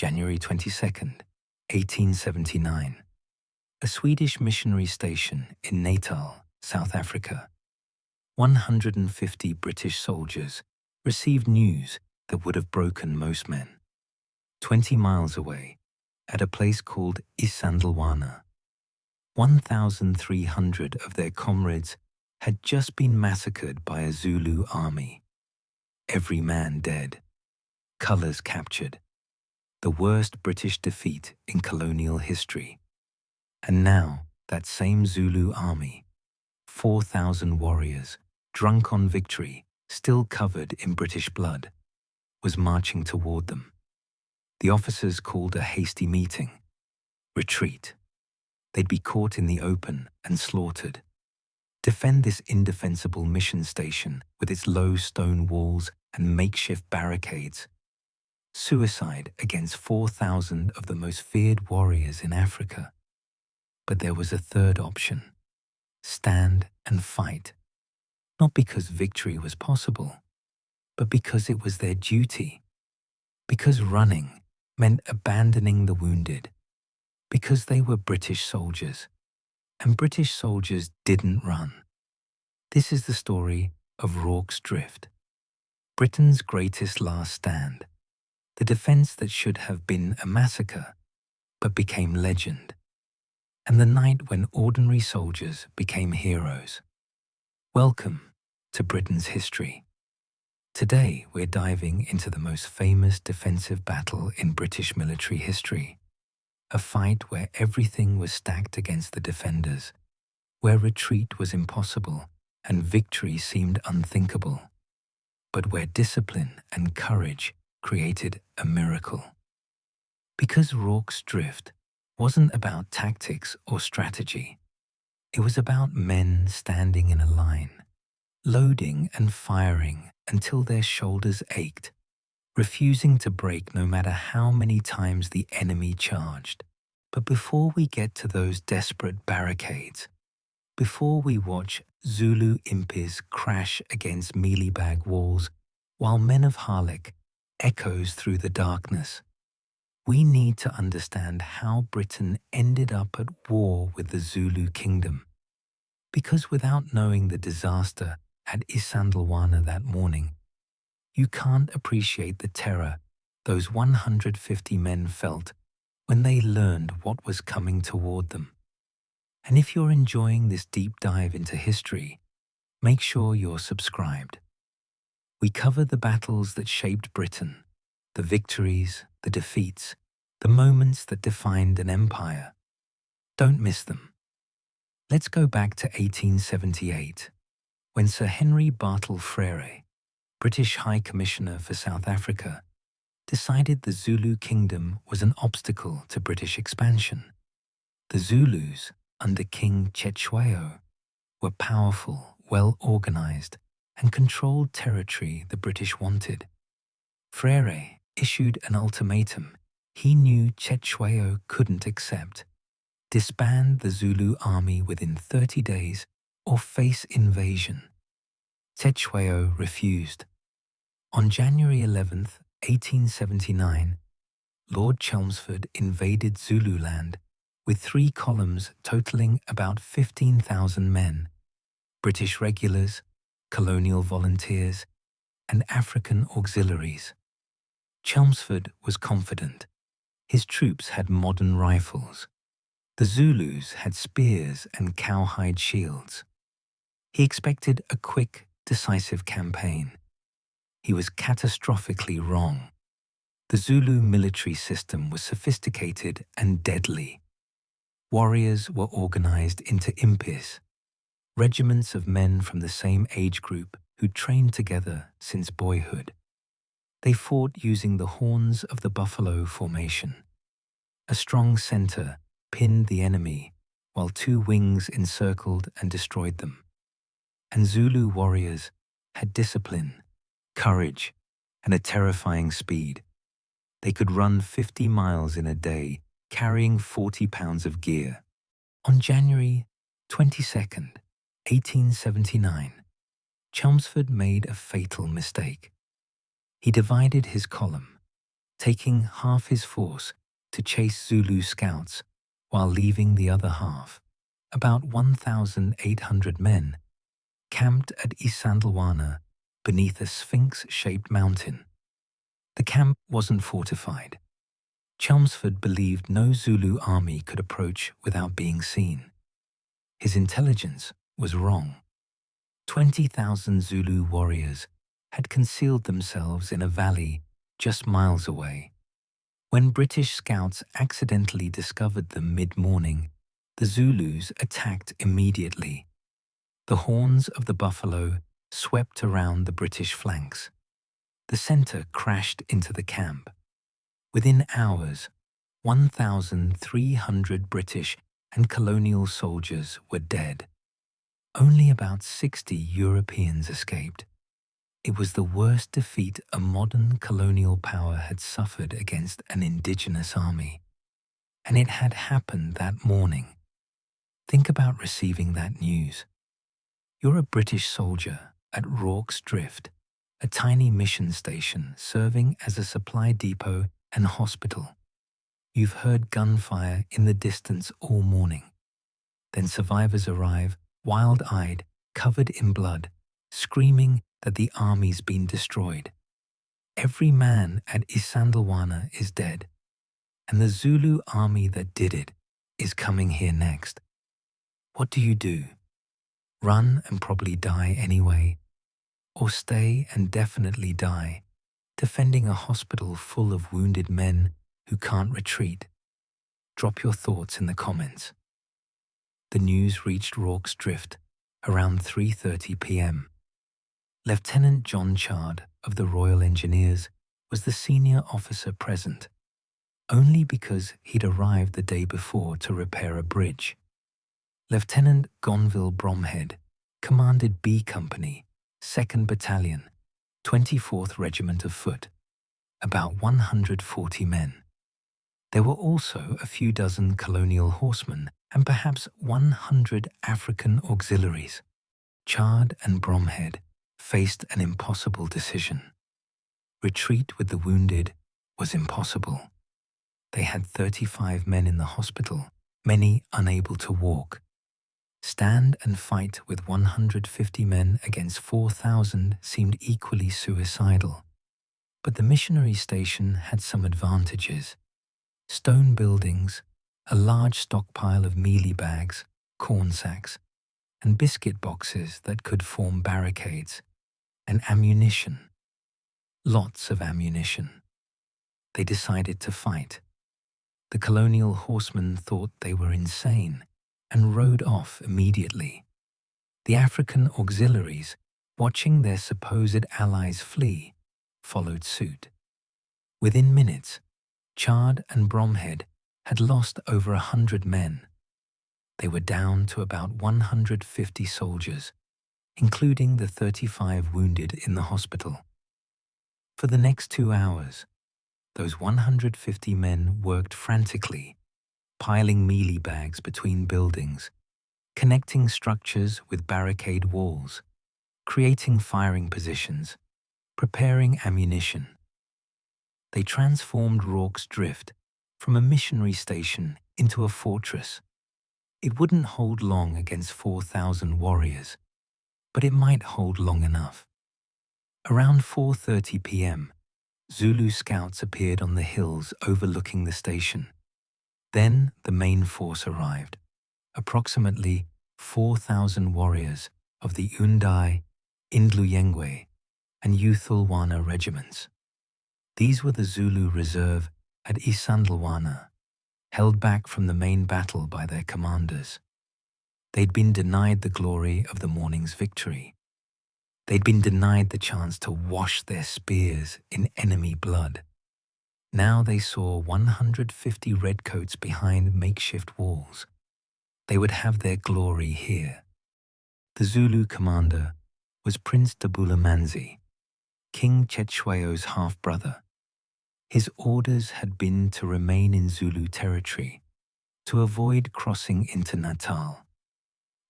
January 22nd, 1879. A Swedish missionary station in Natal, South Africa. 150 British soldiers received news that would have broken most men. 20 miles away, at a place called Isandlwana, 1,300 of their comrades had just been massacred by a Zulu army. Every man dead, colours captured, the worst British defeat in colonial history. And now that same Zulu army, 4,000 warriors, drunk on victory, still covered in British blood, was marching toward them. The officers called a hasty meeting. Retreat. They'd be caught in the open and slaughtered. Defend this indefensible mission station with its low stone walls and makeshift barricades. Suicide against 4,000 of the most feared warriors in Africa. But there was a third option. Stand and fight. Not because victory was possible, but because it was their duty. Because running meant abandoning the wounded. Because they were British soldiers, and British soldiers didn't run. This is the story of Rorke's Drift, Britain's greatest last stand, the defence that should have been a massacre, but became legend, and the night when ordinary soldiers became heroes. Welcome to Britain's history. Today we're diving into the most famous defensive battle in British military history. A fight where everything was stacked against the defenders, where retreat was impossible and victory seemed unthinkable, but where discipline and courage created a miracle. Because Rorke's Drift wasn't about tactics or strategy. It was about men standing in a line, loading and firing until their shoulders ached, refusing to break no matter how many times the enemy charged. But before we get to those desperate barricades, before we watch Zulu impis crash against mealy-bag walls while men of Harlech echoes through the darkness, we need to understand how Britain ended up at war with the Zulu kingdom. Because without knowing the disaster at Isandlwana that morning, you can't appreciate the terror those 150 men felt when they learned what was coming toward them. And if you're enjoying this deep dive into history, make sure you're subscribed. We cover the battles that shaped Britain, the victories, the defeats, the moments that defined an empire. Don't miss them. Let's go back to 1878, when Sir Henry Bartle Frere, British High Commissioner for South Africa, decided the Zulu kingdom was an obstacle to British expansion. The Zulus, under King Cetshwayo, were powerful, well-organized, and controlled territory the British wanted. Frere issued an ultimatum he knew Cetshwayo couldn't accept: disband the Zulu army within 30 days or face invasion. Cetshwayo refused. On January 11th, 1879, Lord Chelmsford invaded Zululand with 3 columns totaling about 15,000 men, British regulars, colonial volunteers, and African auxiliaries. Chelmsford was confident. His troops had modern rifles. The Zulus had spears and cowhide shields. He expected a quick, decisive campaign. He was catastrophically wrong. The Zulu military system was sophisticated and deadly. Warriors were organized into impis, regiments of men from the same age group who'd trained together since boyhood. They fought using the horns of the buffalo formation. A strong center pinned the enemy, while 2 wings encircled and destroyed them. And Zulu warriors had discipline, courage, and a terrifying speed. They could run 50 miles in a day, carrying 40 pounds of gear. On January 22nd, 1879, Chelmsford made a fatal mistake. He divided his column. taking half his force to chase Zulu scouts while leaving the other half, about 1,800 men, camped at Isandlwana beneath a sphinx-shaped mountain. The camp wasn't fortified. Chelmsford believed no Zulu army could approach without being seen. His intelligence was wrong. 20,000 Zulu warriors had concealed themselves in a valley just miles away. When British scouts accidentally discovered them mid-morning, the Zulus attacked immediately. The horns of the buffalo swept around the British flanks. The center crashed into the camp. Within hours, 1,300 British and colonial soldiers were dead. Only about 60 Europeans escaped. It was the worst defeat a modern colonial power had suffered against an indigenous army. And it had happened that morning. Think about receiving that news. You're a British soldier at Rorke's Drift, a tiny mission station serving as a supply depot and hospital. You've heard gunfire in the distance all morning. Then survivors arrive, wild-eyed, covered in blood, screaming that the army's been destroyed. Every man at Isandlwana is dead, and the Zulu army that did it is coming here next. What do? Run and probably die anyway, or stay and definitely die, defending a hospital full of wounded men who can't retreat? Drop your thoughts in the comments. The news reached Rorke's Drift around 3:30 p.m. Lieutenant John Chard of the Royal Engineers was the senior officer present, only because he'd arrived the day before to repair a bridge. Lieutenant Gonville Bromhead commanded B Company, 2nd Battalion, 24th Regiment of Foot, about 140 men. There were also a few dozen colonial horsemen and perhaps 100 African auxiliaries. Chard and Bromhead faced an impossible decision. Retreat with the wounded was impossible. They had 35 men in the hospital, many unable to walk. Stand and fight with 150 men against 4,000 seemed equally suicidal. But the missionary station had some advantages. Stone buildings, a large stockpile of mealie bags, corn sacks, and biscuit boxes that could form barricades, and ammunition. Lots of ammunition. They decided to fight. The colonial horsemen thought they were insane and rode off immediately. The African auxiliaries, watching their supposed allies flee, followed suit. Within minutes, Chard and Bromhead had lost over 100 men. They were down to about 150 soldiers, including the 35 wounded in the hospital. For the next 2 hours, those 150 men worked frantically, piling mealie bags between buildings, connecting structures with barricade walls, creating firing positions, preparing ammunition. They transformed Rorke's Drift from a missionary station into a fortress. It wouldn't hold long against 4,000 warriors, but it might hold long enough. Around 4:30 p.m., Zulu scouts appeared on the hills overlooking the station. Then the main force arrived, approximately 4,000 warriors of the Undai, Indluyengwe, and Youthulwana regiments. These were the Zulu reserve at Isandlwana, held back from the main battle by their commanders. They'd been denied the glory of the morning's victory. They'd been denied the chance to wash their spears in enemy blood. Now they saw 150 redcoats behind makeshift walls. They would have their glory here. The Zulu commander was Prince Tabulamanzi, King Cetshwayo's half-brother. His orders had been to remain in Zulu territory, to avoid crossing into Natal.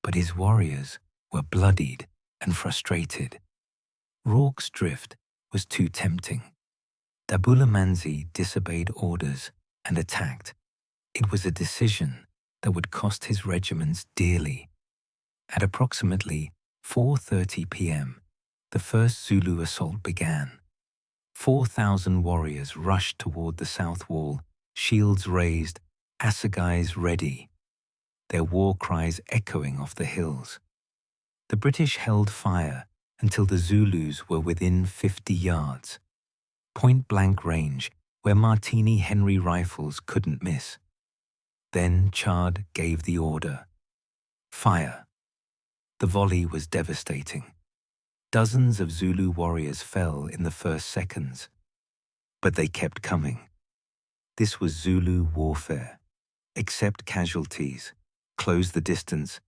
But his warriors were bloodied and frustrated. Rorke's Drift was too tempting. Dabulamanzi disobeyed orders and attacked. It was a decision that would cost his regiments dearly. At approximately 4:30 p.m., the first Zulu assault began. 4,000 warriors rushed toward the south wall, shields raised, assegais ready, their war cries echoing off the hills. The British held fire until the Zulus were within 50 yards, point-blank range where Martini Henry rifles couldn't miss. Then Chad gave the order. Fire. The volley was devastating. Dozens of Zulu warriors fell in the first seconds, but they kept coming. This was Zulu warfare. Accept casualties, close the distance,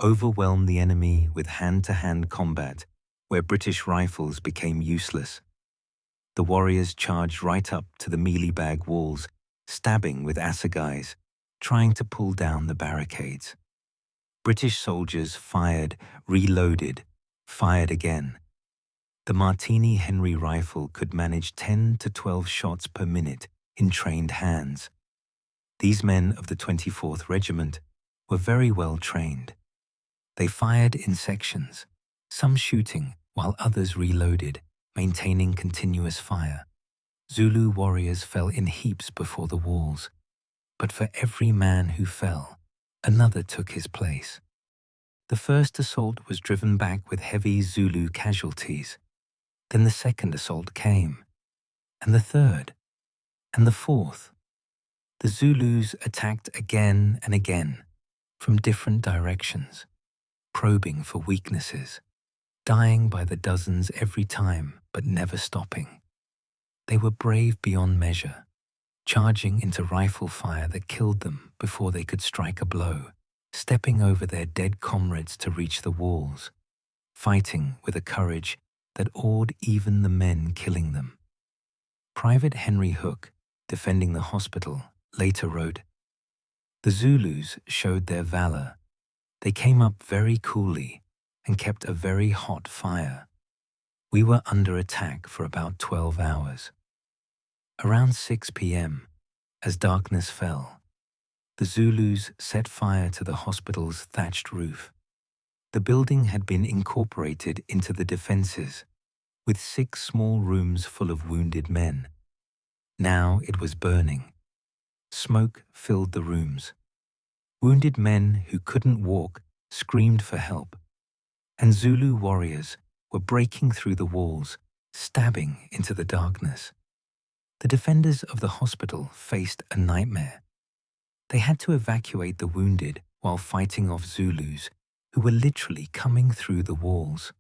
overwhelm the enemy with hand-to-hand combat where British rifles became useless. The warriors charged right up to the mealie-bag walls, stabbing with assegais, trying to pull down the barricades. British soldiers fired, reloaded, fired again. The Martini Henry rifle could manage 10 to 12 shots per minute in trained hands. These men of the 24th Regiment were very well trained. They fired in sections, some shooting while others reloaded, maintaining continuous fire. Zulu warriors fell in heaps before the walls, but for every man who fell, another took his place. The first assault was driven back with heavy Zulu casualties. Then the second assault came, and the third, and the fourth. The Zulus attacked again and again, from different directions, probing for weaknesses, dying by the dozens every time but never stopping. They were brave beyond measure, charging into rifle fire that killed them before they could strike a blow, stepping over their dead comrades to reach the walls, fighting with a courage that awed even the men killing them. Private Henry Hook, defending the hospital, later wrote, "The Zulus showed their valor. They came up very coolly and kept a very hot fire. We were under attack for about 12 hours. Around 6 p.m., as darkness fell, the Zulus set fire to the hospital's thatched roof. The building had been incorporated into the defenses, with 6 small rooms full of wounded men. Now it was burning. Smoke filled the rooms. Wounded men who couldn't walk screamed for help, and Zulu warriors were breaking through the walls, stabbing into the darkness. The defenders of the hospital faced a nightmare. They had to evacuate the wounded while fighting off Zulus who were literally coming through the walls.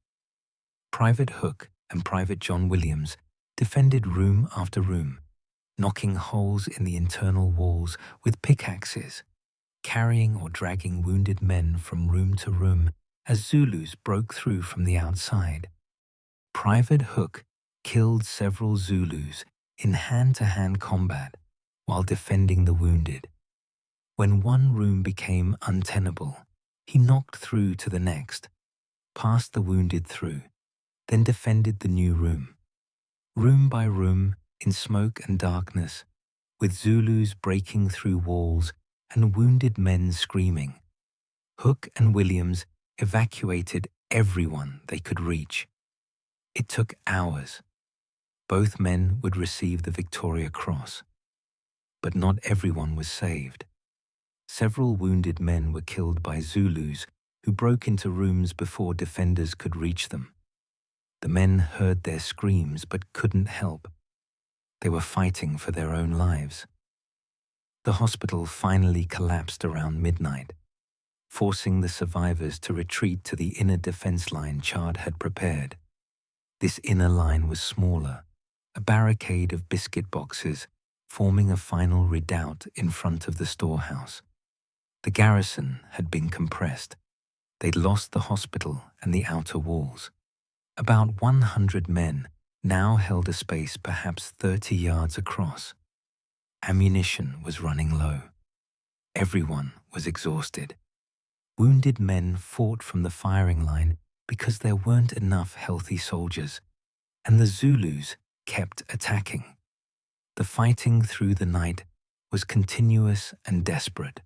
Private Hook and Private John Williams defended room after room, knocking holes in the internal walls with pickaxes, carrying or dragging wounded men from room to room as Zulus broke through from the outside. Private Hook killed several Zulus in hand-to-hand combat while defending the wounded. When one room became untenable, he knocked through to the next, passed the wounded through, then defended the new room. Room by room, in smoke and darkness, with Zulus breaking through walls and wounded men screaming, Hook and Williams evacuated everyone they could reach. It took hours. Both men would receive the Victoria Cross. But not everyone was saved. Several wounded men were killed by Zulus who broke into rooms before defenders could reach them. The men heard their screams but couldn't help. They were fighting for their own lives. The hospital finally collapsed around midnight, forcing the survivors to retreat to the inner defense line Chad had prepared. This inner line was smaller, a barricade of biscuit boxes forming a final redoubt in front of the storehouse. The garrison had been compressed. They'd lost the hospital and the outer walls. About 100 men now held a space perhaps 30 yards across. Ammunition was running low. Everyone was exhausted. Wounded men fought from the firing line because there weren't enough healthy soldiers, and the Zulus kept attacking. The fighting through the night was continuous and desperate.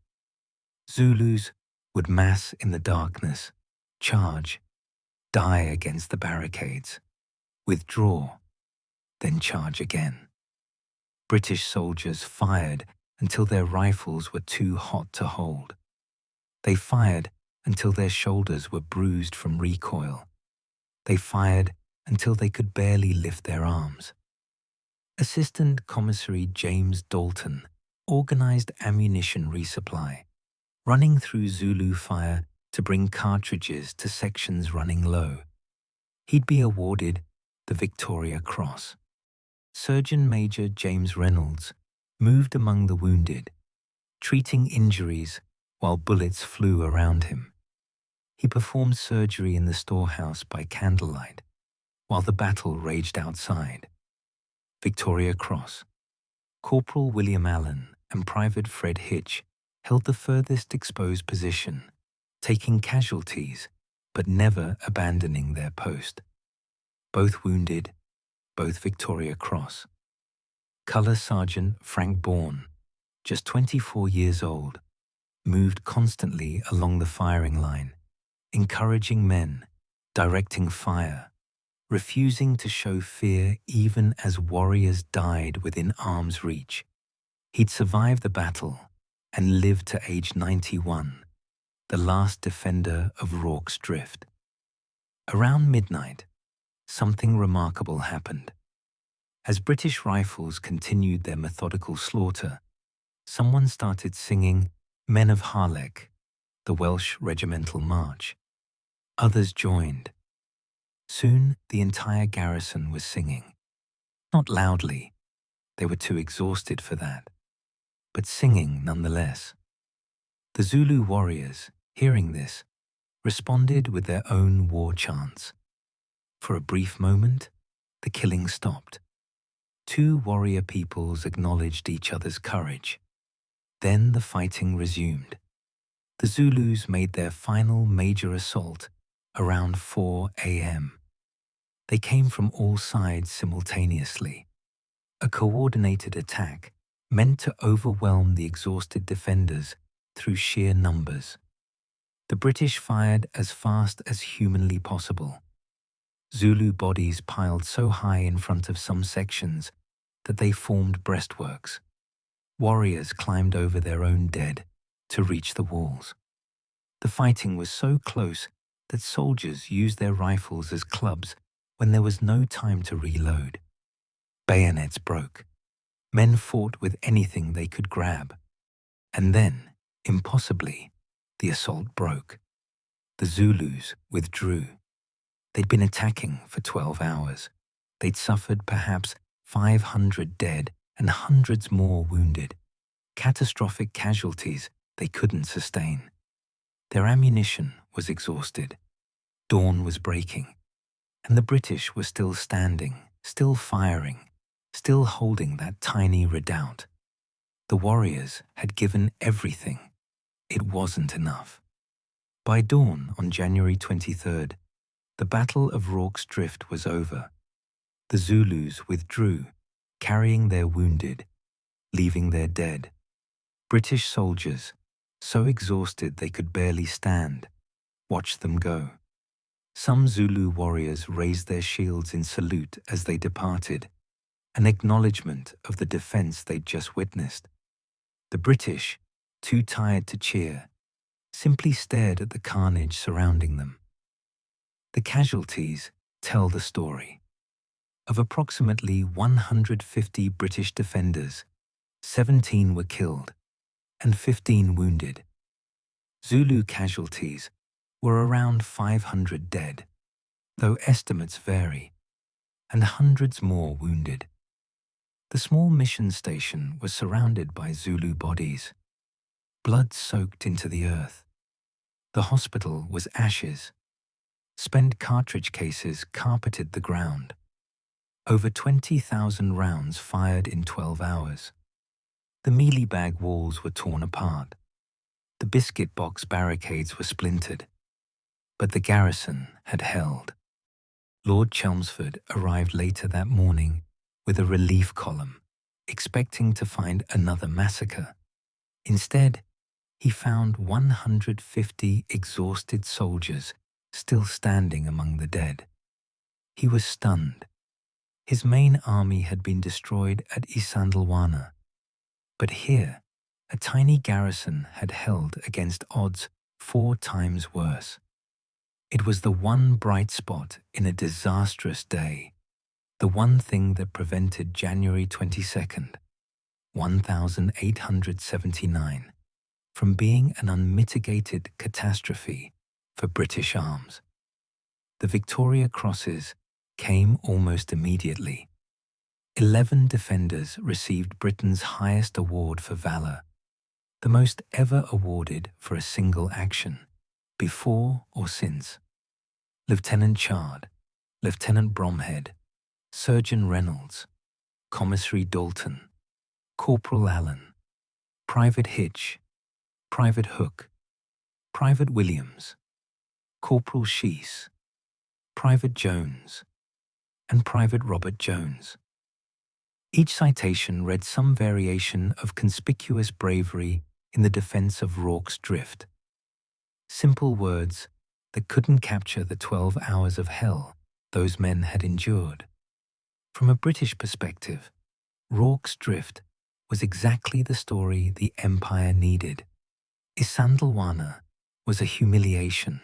Zulus would mass in the darkness, charge, die against the barricades, withdraw, then charge again. British soldiers fired until their rifles were too hot to hold. They fired until their shoulders were bruised from recoil. They fired until they could barely lift their arms. Assistant Commissary James Dalton organized ammunition resupply, running through Zulu fire to bring cartridges to sections running low. He'd be awarded the Victoria Cross. Surgeon Major James Reynolds moved among the wounded, treating injuries while bullets flew around him. He performed surgery in the storehouse by candlelight while the battle raged outside. Victoria Cross. Corporal William Allen and Private Fred Hitch held the furthest exposed position, taking casualties but never abandoning their post. Both wounded, both Victoria Cross. Colour Sergeant Frank Bourne, just 24 years old, moved constantly along the firing line, encouraging men, directing fire, refusing to show fear even as warriors died within arm's reach. He'd survived the battle and lived to age 91, the last defender of Rorke's Drift. Around midnight, something remarkable happened. As British rifles continued their methodical slaughter, someone started singing Men of Harlech, the Welsh regimental march. Others joined. Soon the entire garrison was singing. Not loudly, they were too exhausted for that, but singing nonetheless. The Zulu warriors, hearing this, responded with their own war chants. For a brief moment, the killing stopped. Two warrior peoples acknowledged each other's courage. Then the fighting resumed. The Zulus made their final major assault around 4 a.m. They came from all sides simultaneously. A coordinated attack meant to overwhelm the exhausted defenders through sheer numbers. The British fired as fast as humanly possible. Zulu bodies piled so high in front of some sections that they formed breastworks. Warriors climbed over their own dead to reach the walls. The fighting was so close that soldiers used their rifles as clubs when there was no time to reload. Bayonets broke. Men fought with anything they could grab. And then, impossibly, the assault broke. The Zulus withdrew. They'd been attacking for 12 hours. They'd suffered perhaps 500 dead and hundreds more wounded. Catastrophic casualties they couldn't sustain. Their ammunition was exhausted. Dawn was breaking. And the British were still standing, still firing, still holding that tiny redoubt. The warriors had given everything. It wasn't enough. By dawn on January 23rd, the Battle of Rorke's Drift was over. The Zulus withdrew, carrying their wounded, leaving their dead. British soldiers, so exhausted they could barely stand, watched them go. Some Zulu warriors raised their shields in salute as they departed, an acknowledgement of the defense they'd just witnessed. The British, too tired to cheer, simply stared at the carnage surrounding them. The casualties tell the story. Of approximately 150 British defenders, 17 were killed and 15 wounded. Zulu casualties were around 500 dead, though estimates vary, and hundreds more wounded. The small mission station was surrounded by Zulu bodies. Blood soaked into the earth. The hospital was ashes. Spent cartridge cases carpeted the ground. Over 20,000 rounds fired in 12 hours. The mealie bag walls were torn apart. The biscuit box barricades were splintered. But the garrison had held. Lord Chelmsford arrived later that morning with a relief column, expecting to find another massacre. Instead, he found 150 exhausted soldiers still standing among the dead. He was stunned. His main army had been destroyed at Isandlwana, but here, a tiny garrison had held against odds 4 times worse. It was the one bright spot in a disastrous day, the one thing that prevented January 22nd, 1879, from being an unmitigated catastrophe for British arms. The Victoria Crosses came almost immediately. 11 defenders received Britain's highest award for valour, the most ever awarded for a single action, before or since. Lieutenant Chard, Lieutenant Bromhead, Surgeon Reynolds, Commissary Dalton, Corporal Allen, Private Hitch, Private Hook, Private Williams, Corporal Sheese, Private Jones, and Private Robert Jones. Each citation read some variation of conspicuous bravery in the defense of Rorke's Drift. Simple words that couldn't capture the 12 hours of hell those men had endured. From a British perspective, Rorke's Drift was exactly the story the Empire needed. Isandlwana was a humiliation,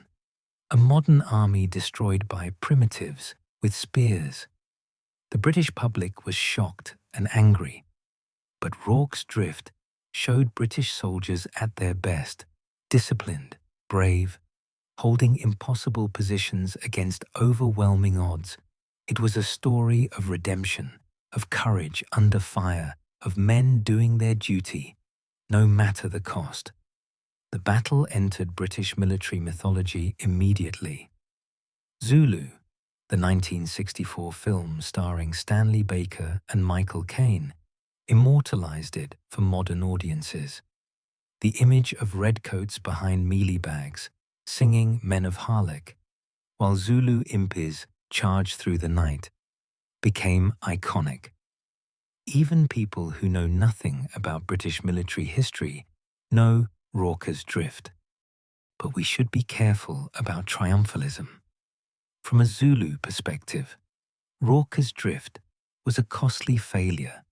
a modern army destroyed by primitives with spears. The British public was shocked and angry, but Rorke's Drift showed British soldiers at their best, disciplined, brave, holding impossible positions against overwhelming odds. It was a story of redemption, of courage under fire, of men doing their duty, no matter the cost. The battle entered British military mythology immediately. Zulu, the 1964 film starring Stanley Baker and Michael Caine, immortalized it for modern audiences. The image of redcoats behind mealie bags, singing Men of Harlech, while Zulu impis charged through the night, became iconic. Even people who know nothing about British military history know Rorke's Drift. But we should be careful about triumphalism. From a Zulu perspective, Rorke's Drift was a costly failure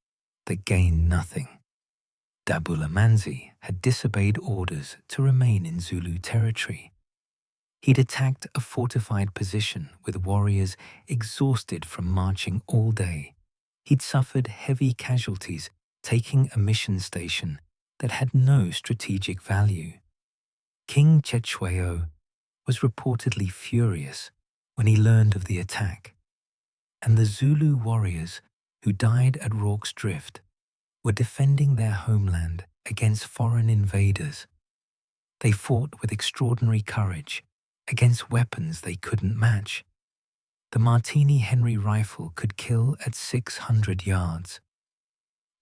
that gained nothing. Dabulamanzi had disobeyed orders to remain in Zulu territory. He'd attacked a fortified position with warriors exhausted from marching all day. He'd suffered heavy casualties taking a mission station that had no strategic value. King Cetshwayo was reportedly furious when he learned of the attack, and the Zulu warriors who died at Rorke's Drift were defending their homeland against foreign invaders. They fought with extraordinary courage against weapons they couldn't match. The Martini Henry rifle could kill at 600 yards.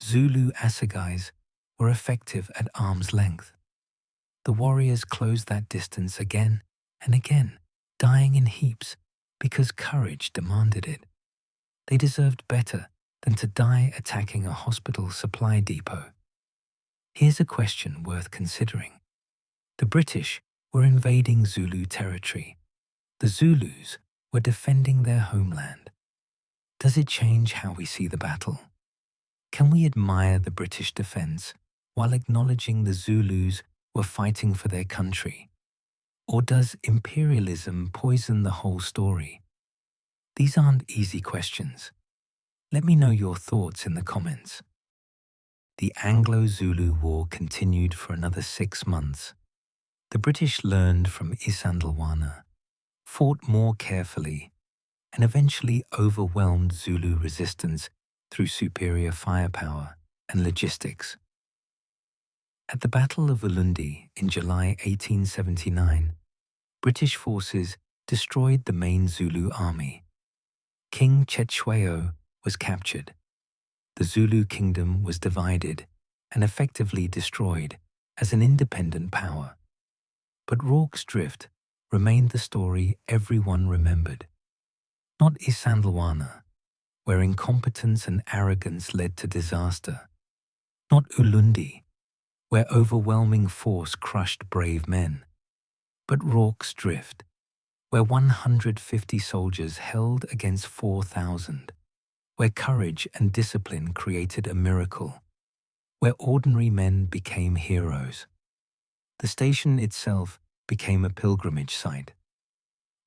Zulu assegais were effective at arm's length. The warriors closed that distance again and again, dying in heaps because courage demanded it. They deserved better than to die attacking a hospital supply depot. Here's a question worth considering. The British were invading Zulu territory. The Zulus were defending their homeland. Does it change how we see the battle? Can we admire the British defense while acknowledging the Zulus were fighting for their country? Or does imperialism poison the whole story? These aren't easy questions. Let me know your thoughts in the comments. The Anglo-Zulu War continued for another 6 months. The British learned from Isandlwana, fought more carefully, and eventually overwhelmed Zulu resistance through superior firepower and logistics. At the Battle of Ulundi in July 1879, British forces destroyed the main Zulu army. King Cetshwayo was captured. The Zulu kingdom was divided and effectively destroyed as an independent power. But Rorke's Drift remained the story everyone remembered. Not Isandlwana, where incompetence and arrogance led to disaster. Not Ulundi, where overwhelming force crushed brave men, but Rorke's Drift, where 150 soldiers held against 4,000, where courage and discipline created a miracle, where ordinary men became heroes. The station itself became a pilgrimage site.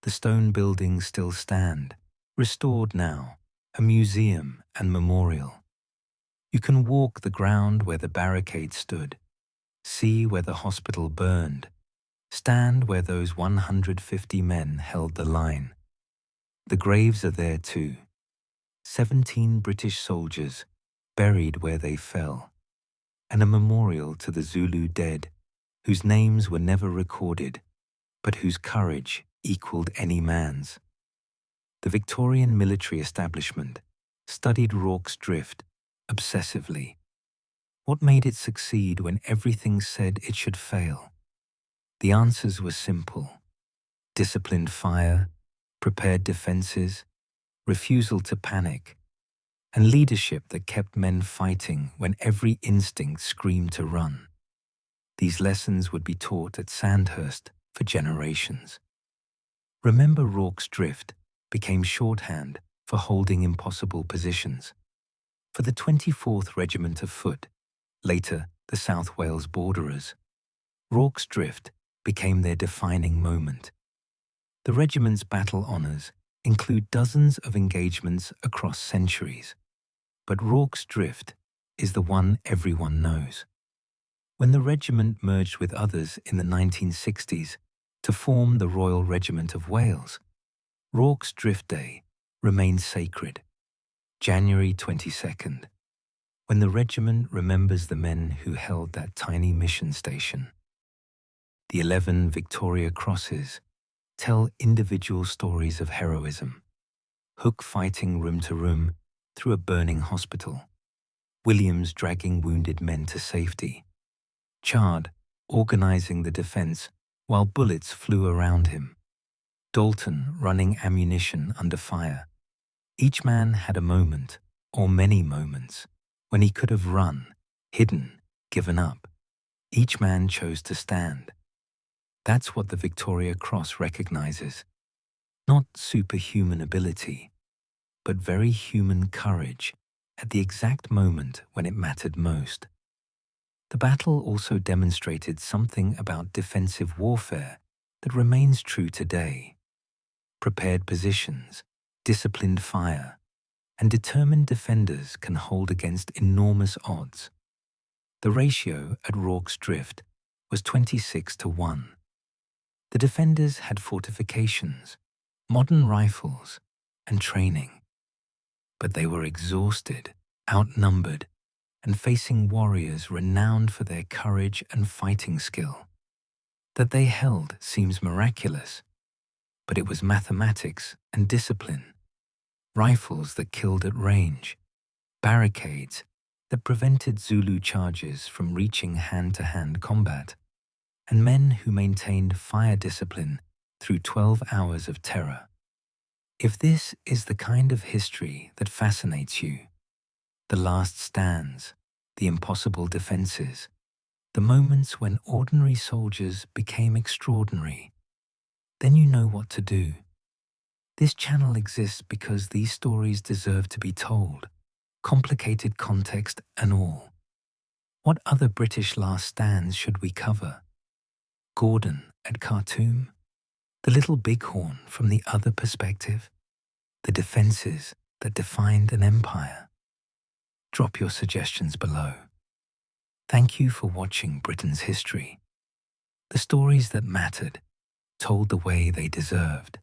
The stone buildings still stand, restored now, a museum and memorial. You can walk the ground where the barricades stood, see where the hospital burned, stand where those 150 men held the line. The graves are there too. 17 British soldiers buried where they fell, and a memorial to the Zulu dead, whose names were never recorded, but whose courage equaled any man's. The Victorian military establishment studied Rorke's Drift obsessively. What made it succeed when everything said it should fail? The answers were simple: disciplined fire, prepared defenses, refusal to panic, and leadership that kept men fighting when every instinct screamed to run. These lessons would be taught at Sandhurst for generations. Remember Rorke's Drift became shorthand for holding impossible positions. For the 24th Regiment of Foot, later the South Wales Borderers, Rorke's Drift became their defining moment. The regiment's battle honours include dozens of engagements across centuries, but Rorke's Drift is the one everyone knows. When the regiment merged with others in the 1960s to form the Royal Regiment of Wales, Rorke's Drift Day remains sacred. January 22nd, when the regiment remembers the men who held that tiny mission station. The 11 Victoria Crosses tell individual stories of heroism. Hook fighting room to room through a burning hospital. Williams dragging wounded men to safety. Chard organising the defence while bullets flew around him. Dalton running ammunition under fire. Each man had a moment, or many moments, when he could have run, hidden, given up. Each man chose to stand. That's what the Victoria Cross recognises. Not superhuman ability, but very human courage at the exact moment when it mattered most. The battle also demonstrated something about defensive warfare that remains true today. Prepared positions, disciplined fire, and determined defenders can hold against enormous odds. The ratio at Rorke's Drift was 26-1. The defenders had fortifications, modern rifles, and training. But they were exhausted, outnumbered, and facing warriors renowned for their courage and fighting skill. That they held seems miraculous, but it was mathematics and discipline. Rifles that killed at range, barricades that prevented Zulu charges from reaching hand-to-hand combat, and men who maintained fire discipline through 12 hours of terror. If this is the kind of history that fascinates you, the last stands, the impossible defenses, the moments when ordinary soldiers became extraordinary, then you know what to do. This channel exists because these stories deserve to be told, complicated context and all. What other British last stands should we cover? Gordon at Khartoum? The Little Bighorn from the other perspective? The defences that defined an empire? Drop your suggestions below. Thank you for watching Britain's history. The stories that mattered, told the way they deserved.